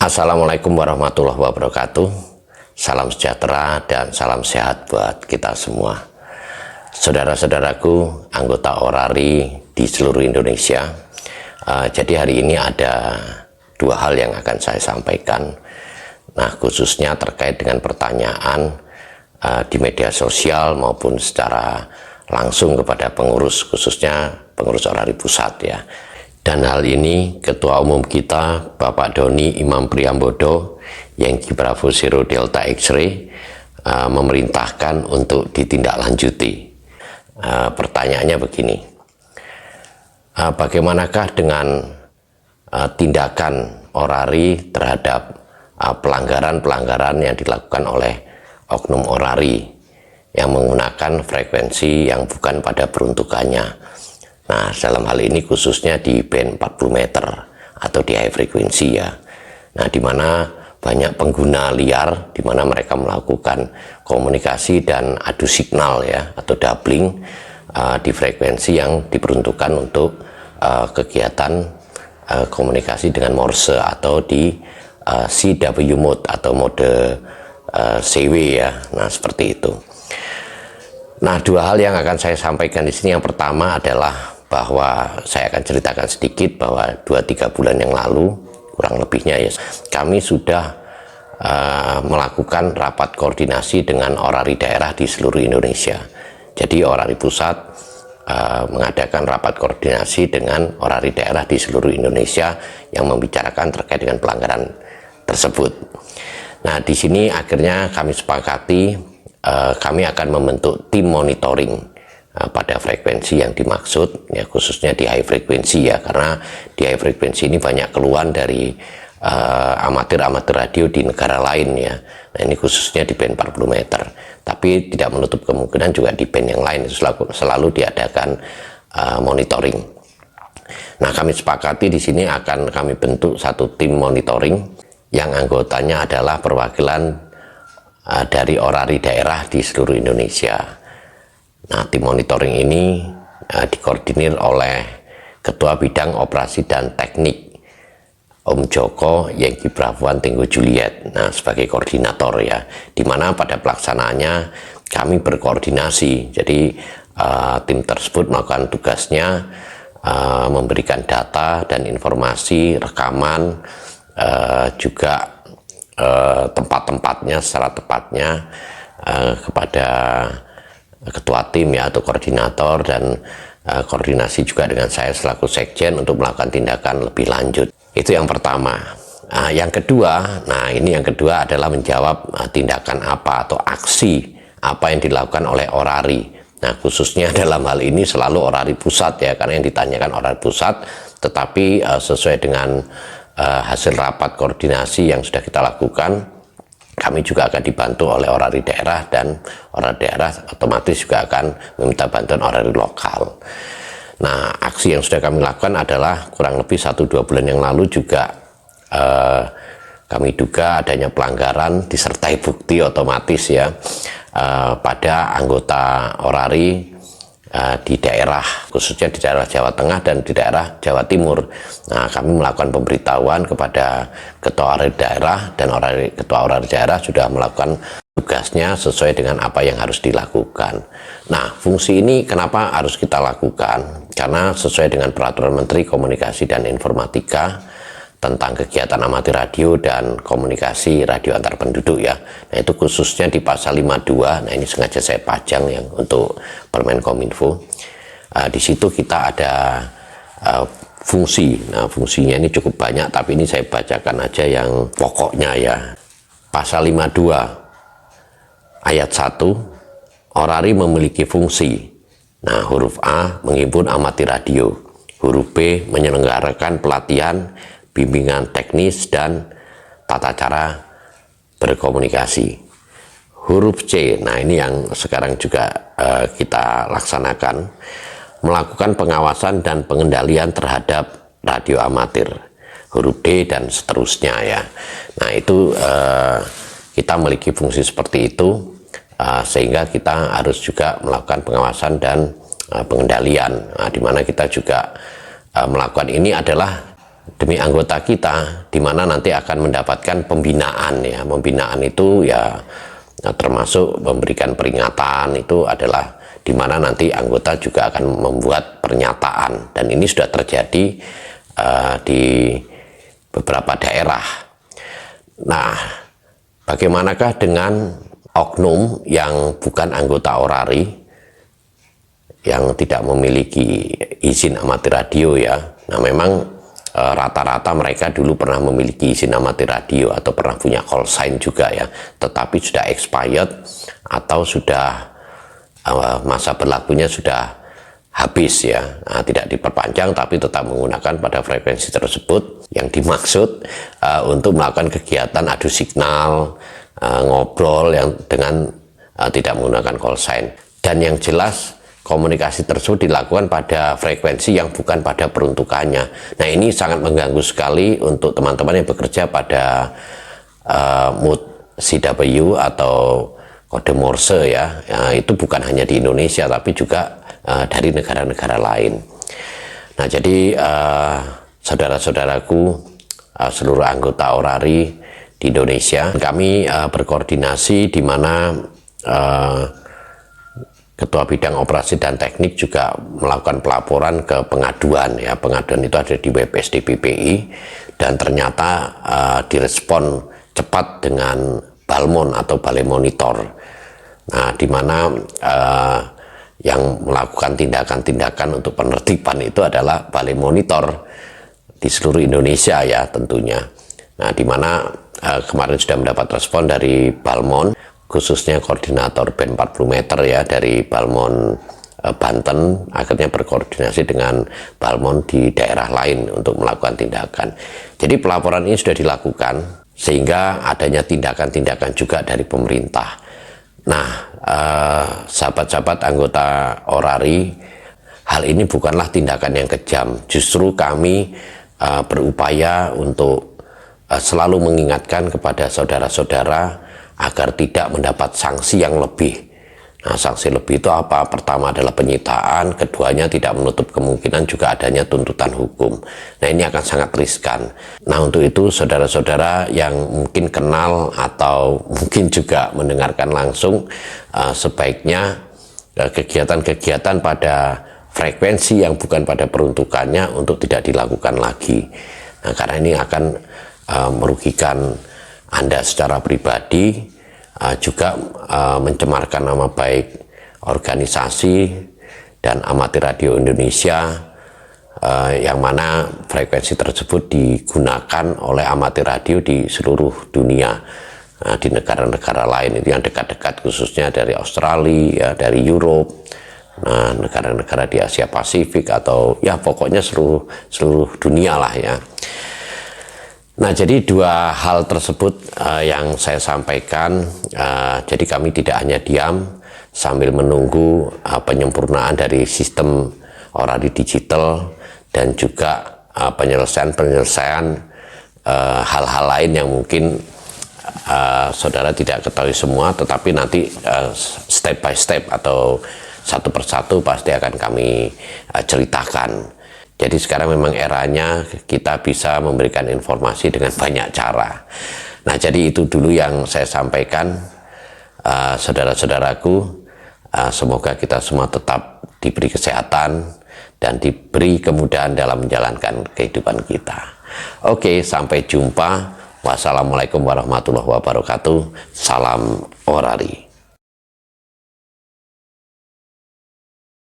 Assalamualaikum warahmatullahi wabarakatuh. Salam sejahtera dan salam sehat buat kita semua. Saudara-saudaraku, anggota Orari di seluruh Indonesia. Jadi hari ini ada dua hal yang akan saya sampaikan. Nah, khususnya terkait dengan pertanyaan di media sosial maupun secara langsung kepada pengurus, khususnya pengurus Orari Pusat ya. Dan hal ini Ketua Umum kita Bapak Doni Imam Priambodo Yankee Bravo Zero Delta X-ray memerintahkan untuk ditindaklanjuti. Pertanyaannya begini, bagaimanakah dengan tindakan Orari terhadap pelanggaran-pelanggaran yang dilakukan oleh oknum Orari yang menggunakan frekuensi yang bukan pada peruntukannya. Nah, dalam hal ini khususnya di band 40 meter atau di high frequency ya. Nah, di mana banyak pengguna liar, di mana mereka melakukan komunikasi dan adu signal ya, atau doubling di frekuensi yang diperuntukkan untuk kegiatan komunikasi dengan Morse atau di CW mode atau mode CW ya. Nah, seperti itu. Nah, dua hal yang akan saya sampaikan di sini. Yang pertama adalah bahwa saya akan ceritakan sedikit bahwa 2-3 bulan yang lalu, kurang lebihnya ya, kami sudah melakukan rapat koordinasi dengan Orari daerah di seluruh Indonesia. Jadi Orari Pusat mengadakan rapat koordinasi dengan Orari daerah di seluruh Indonesia yang membicarakan terkait dengan pelanggaran tersebut. Nah, di sini akhirnya kami sepakati kami akan membentuk tim monitoring pada frekuensi yang dimaksud ya, khususnya di high frequency ya, karena di high frequency ini banyak keluhan dari amatir-amatir radio di negara lain ya. Nah, ini khususnya di band 40 meter, tapi tidak menutup kemungkinan juga di band yang lain selalu diadakan monitoring. Nah, kami sepakati di sini akan kami bentuk satu tim monitoring yang anggotanya adalah perwakilan dari Orari daerah di seluruh Indonesia. Nah, tim monitoring ini dikoordinir oleh Ketua Bidang Operasi dan Teknik Om Joko Yankee Bravo Tango Juliet. Nah, sebagai koordinator ya, dimana pada pelaksanaannya kami berkoordinasi. Jadi tim tersebut melakukan tugasnya memberikan data dan informasi rekaman, juga tempat-tempatnya secara tepatnya kepada ketua tim ya, atau koordinator, dan koordinasi juga dengan saya selaku sekjen untuk melakukan tindakan lebih lanjut. Itu yang pertama. Yang kedua, ini yang kedua adalah menjawab tindakan apa atau aksi apa yang dilakukan oleh Orari. Nah, khususnya dalam hal ini selalu Orari Pusat ya, karena yang ditanyakan Orari Pusat, tetapi sesuai dengan hasil rapat koordinasi yang sudah kita lakukan, kami juga akan dibantu oleh Orari daerah, dan Orari daerah otomatis juga akan meminta bantuan Orari lokal. Nah, aksi yang sudah kami lakukan adalah kurang lebih 1-2 bulan yang lalu juga kami duga adanya pelanggaran disertai bukti otomatis ya pada anggota Orari di daerah, khususnya di daerah Jawa Tengah dan di daerah Jawa Timur. Nah, kami melakukan pemberitahuan kepada Ketua Orari daerah, dan Ketua Orari daerah sudah melakukan tugasnya sesuai dengan apa yang harus dilakukan. Nah, fungsi ini kenapa harus kita lakukan? Karena sesuai dengan Peraturan Menteri Komunikasi dan Informatika tentang kegiatan amatir radio dan komunikasi radio antar penduduk ya. Nah, itu khususnya di pasal 52. Nah, ini sengaja saya pajang yang untuk Permenkominfo. Di situ kita ada fungsi. Nah, fungsinya ini cukup banyak, tapi ini saya bacakan aja yang pokoknya ya. Pasal 52 ayat 1, Orari memiliki fungsi. Nah, huruf A, menghimpun amatir radio. Huruf B, menyelenggarakan pelatihan, bimbingan teknis, dan tata cara berkomunikasi. Huruf C, nah ini yang sekarang juga kita laksanakan, melakukan pengawasan dan pengendalian terhadap radio amatir. Huruf D dan seterusnya ya. Nah, itu kita memiliki fungsi seperti itu, sehingga kita harus juga melakukan pengawasan dan pengendalian. Nah, di mana kita juga melakukan ini adalah demi anggota kita, di mana nanti akan mendapatkan pembinaan ya. Pembinaan itu ya termasuk memberikan peringatan, itu adalah di mana nanti anggota juga akan membuat pernyataan, dan ini sudah terjadi di beberapa daerah. Nah, bagaimanakah dengan oknum yang bukan anggota orari, yang tidak memiliki izin amati radio ya? Nah, memang rata-rata mereka dulu pernah memiliki izin amati radio atau pernah punya call sign juga ya, tetapi sudah expired atau sudah masa berlakunya sudah habis ya. Nah, tidak diperpanjang tapi tetap menggunakan pada frekuensi tersebut yang dimaksud untuk melakukan kegiatan adu signal, ngobrol yang dengan tidak menggunakan call sign. Dan yang jelas komunikasi tersebut dilakukan pada frekuensi yang bukan pada peruntukannya. Nah, ini sangat mengganggu sekali untuk teman-teman yang bekerja pada mode CW atau kode Morse ya. Itu bukan hanya di Indonesia tapi juga dari negara-negara lain. Nah, jadi saudara-saudaraku, seluruh anggota orari di Indonesia, kami berkoordinasi di mana Ketua Bidang Operasi dan Teknik juga melakukan pelaporan ke pengaduan ya. Pengaduan itu ada di web SDPPI dan ternyata direspon cepat dengan Balmon atau Balai Monitor. Nah, di mana yang melakukan tindakan-tindakan untuk penertiban itu adalah Balai Monitor di seluruh Indonesia ya tentunya. Nah, di mana kemarin sudah mendapat respon dari Balmon, khususnya koordinator band 40 meter ya dari Balmon Banten, akhirnya berkoordinasi dengan Balmon di daerah lain untuk melakukan tindakan. Jadi pelaporan ini sudah dilakukan sehingga adanya tindakan-tindakan juga dari pemerintah. Nah, sahabat-sahabat anggota orari, hal ini bukanlah tindakan yang kejam. Justru kami berupaya untuk selalu mengingatkan kepada saudara-saudara agar tidak mendapat sanksi yang lebih. Nah, sanksi lebih itu apa? Pertama adalah penyitaan, keduanya tidak menutup kemungkinan juga adanya tuntutan hukum. Nah, ini akan sangat riskan. Nah, untuk itu saudara-saudara yang mungkin kenal atau mungkin juga mendengarkan langsung, sebaiknya kegiatan-kegiatan pada frekuensi yang bukan pada peruntukannya untuk tidak dilakukan lagi. Nah, karena ini akan merugikan Anda secara pribadi, juga mencemarkan nama baik organisasi dan amati radio Indonesia, yang mana frekuensi tersebut digunakan oleh amati radio di seluruh dunia, di negara-negara lain itu yang dekat-dekat, khususnya dari Australia, dari Europe, nah negara-negara di Asia Pasifik, atau ya pokoknya seluruh dunia lah ya. Nah, jadi dua hal tersebut yang saya sampaikan. Jadi kami tidak hanya diam sambil menunggu penyempurnaan dari sistem orari digital dan juga penyelesaian hal-hal lain yang mungkin saudara tidak ketahui semua, tetapi nanti step by step atau satu persatu pasti akan kami ceritakan. Jadi sekarang memang eranya kita bisa memberikan informasi dengan banyak cara. Nah, jadi itu dulu yang saya sampaikan, saudara-saudaraku. Semoga kita semua tetap diberi kesehatan dan diberi kemudahan dalam menjalankan kehidupan kita. Oke, sampai jumpa. Wassalamualaikum warahmatullahi wabarakatuh. Salam orari.